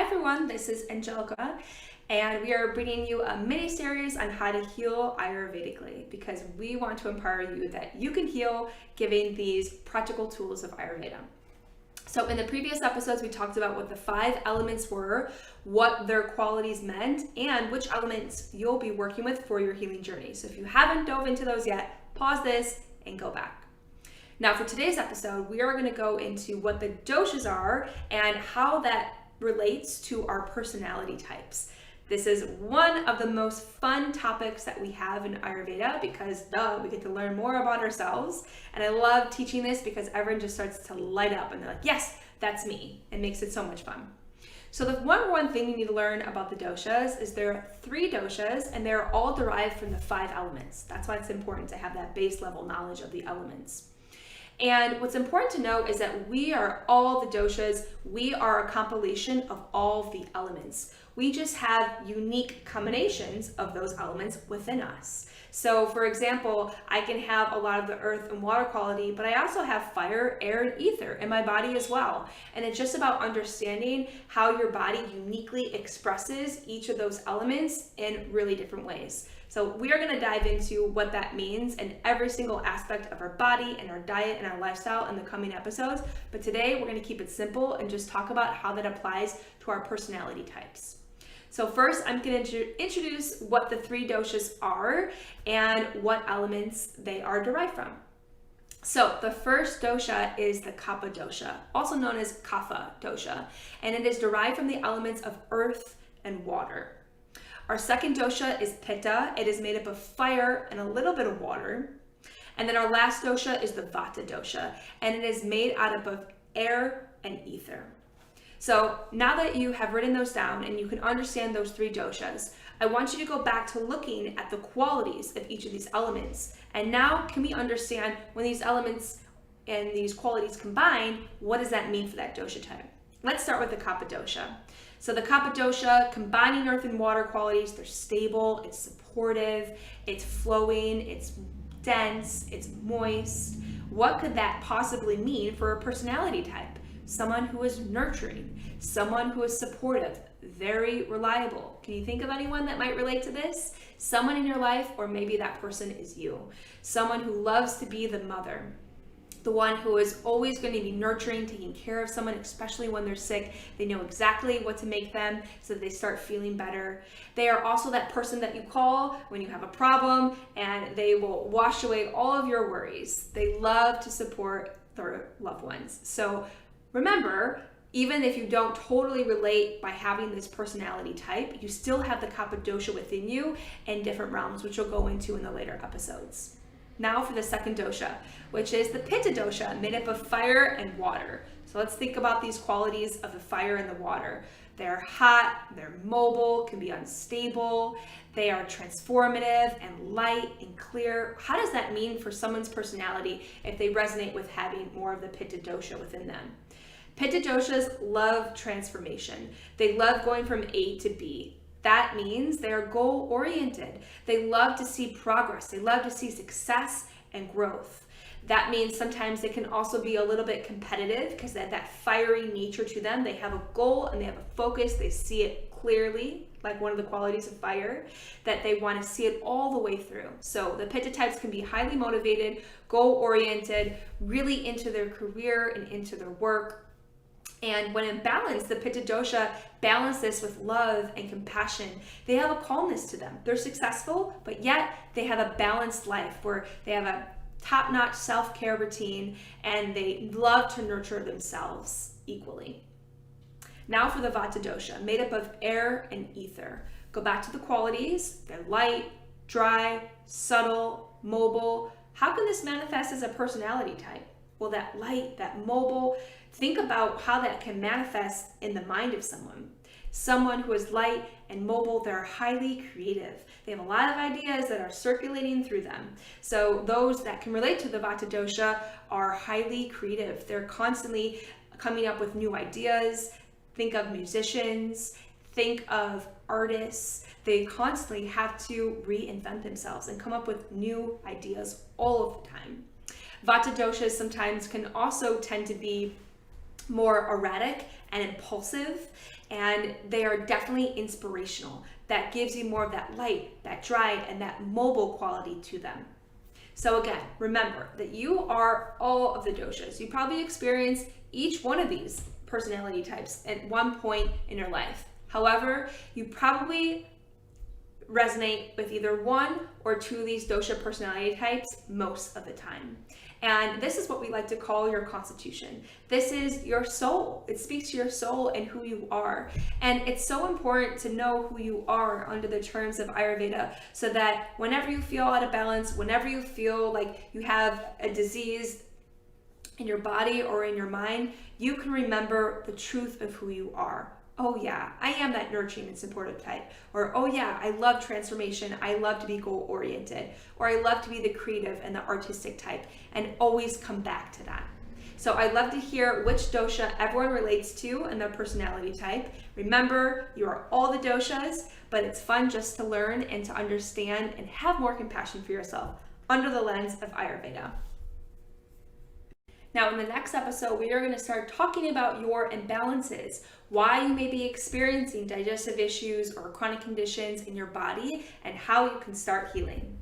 Hi everyone, this is Angelica, and we are bringing you a mini series on how to heal Ayurvedically because we want to empower you that you can heal giving these practical tools of Ayurveda. So in the previous episodes, we talked about what the 5 elements were, what their qualities meant, and which elements you'll be working with for your healing journey. So if you haven't dove into those yet, pause this and go back. Now for today's episode, we are going to go into what the doshas are and how that relates to our personality types. This is one of the most fun topics that we have in Ayurveda because we get to learn more about ourselves. And I love teaching this because everyone just starts to light up and they're like, yes, that's me. It makes it so much fun. So the one thing you need to learn about the doshas is there are 3 doshas and they're all derived from the 5 elements. That's why it's important to have that base level knowledge of the elements. And what's important to know is that we are all the doshas. We are a compilation of all the elements. We just have unique combinations of those elements within us. So for example, I can have a lot of the earth and water quality, but I also have fire, air, and ether in my body as well. And it's just about understanding how your body uniquely expresses each of those elements in really different ways. So we are going to dive into what that means in every single aspect of our body and our diet and our lifestyle in the coming episodes. But today we're going to keep it simple and just talk about how that applies to our personality types. So first, I'm going to introduce what the 3 doshas are and what elements they are derived from. So the first dosha is the Kapha Dosha, also known as Kapha Dosha, and it is derived from the elements of earth and water. Our second dosha is Pitta. It is made up of fire and a little bit of water. And then our last dosha is the Vata Dosha, and it is made out of air and ether. So now that you have written those down and you can understand those 3 doshas, I want you to go back to looking at the qualities of each of these elements. And now can we understand when these elements and these qualities combine, what does that mean for that dosha type? Let's start with the Kapha Dosha. So the Kapha Dosha, combining earth and water qualities, they're stable, it's supportive, it's flowing, it's dense, it's moist. What could that possibly mean for a personality type? Someone who is nurturing, someone who is supportive, very reliable. Can you think of anyone that might relate to this? Someone in your life, or maybe that person is you. Someone who loves to be the mother. The one who is always going to be nurturing, taking care of someone, especially when they're sick. They know exactly what to make them so that they start feeling better. They are also that person that you call when you have a problem and they will wash away all of your worries. They love to support their loved ones. So remember, even if you don't totally relate by having this personality type, you still have the Kapha Dosha within you in different realms, which we'll go into in the later episodes. Now for the second dosha, which is the Pitta Dosha, made up of fire and water. So let's think about these qualities of the fire and the water. They're hot, they're mobile, can be unstable, they are transformative and light and clear. How does that mean for someone's personality if they resonate with having more of the Pitta Dosha within them? Pitta doshas love transformation. They love going from A to B. That means they are goal-oriented. They love to see progress. They love to see success and growth. That means sometimes they can also be a little bit competitive because they have that fiery nature to them. They have a goal and they have a focus. They see it clearly, like one of the qualities of fire, that they want to see it all the way through. So the Pitta types can be highly motivated, goal-oriented, really into their career and into their work. And when in balance, the Pitta Dosha balance this with love and compassion. They have a calmness to them. They're successful, but yet they have a balanced life where they have a top-notch self-care routine and they love to nurture themselves equally. Now for the Vata Dosha, made up of air and ether. Go back to the qualities. They're light, dry, subtle, mobile. How can this manifest as a personality type? Well, that light, that mobile, think about how that can manifest in the mind of someone. Someone who is light and mobile, they're highly creative. They have a lot of ideas that are circulating through them. So those that can relate to the Vata Dosha are highly creative. They're constantly coming up with new ideas. Think of musicians, think of artists. They constantly have to reinvent themselves and come up with new ideas all of the time. Vata doshas sometimes can also tend to be more erratic and impulsive, and they are definitely inspirational. That gives you more of that light, that drive, and that mobile quality to them. So again, remember that you are all of the doshas. You probably experience each one of these personality types at one point in your life. However, you probably resonate with either one or two of these dosha personality types most of the time. And this is what we like to call your constitution. This is your soul. It speaks to your soul and who you are. And it's so important to know who you are under the terms of Ayurveda, so that whenever you feel out of balance, whenever you feel like you have a disease in your body or in your mind, you can remember the truth of who you are. Oh yeah, I am that nurturing and supportive type. Or, oh yeah, I love transformation. I love to be goal oriented. Or I love to be the creative and the artistic type, and always come back to that. So I'd love to hear which dosha everyone relates to and their personality type. Remember, you are all the doshas, but it's fun just to learn and to understand and have more compassion for yourself under the lens of Ayurveda. Now, in the next episode, we are going to start talking about your imbalances, why you may be experiencing digestive issues or chronic conditions in your body, and how you can start healing.